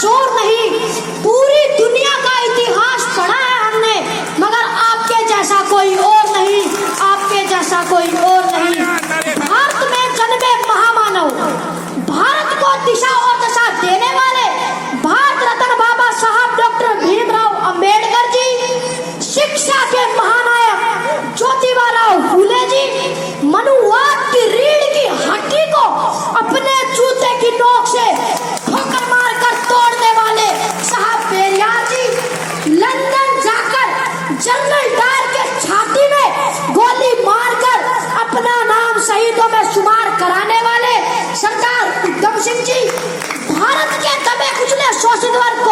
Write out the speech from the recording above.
चोर नहीं, पूरी दुनिया का इतिहास पढ़ा है हमने, मगर आपके जैसा कोई और नहीं, आपके जैसा कोई और नहीं। भारत में जन्मे महामानव, भारत को दिशा और दशा देने वाले भारत रत्न बाबा साहब डॉक्टर भीमराव अंबेडकर जी, शिक्षा के महानायक ज्योतिबाराव फूले जी, मनुवाद की रीढ़ की हड्डी को अपने जूते की नोक से ठोकर मारकर तोड़ने वाले साहब पेरियार जी, लंदन जाकर जनरल डायर के छाती में गोली मारकर अपना नाम शहीदों में शुमार कराने वाले सरदार उधम सिंह जी, भारत के दबे कुचले शोषित वर्ग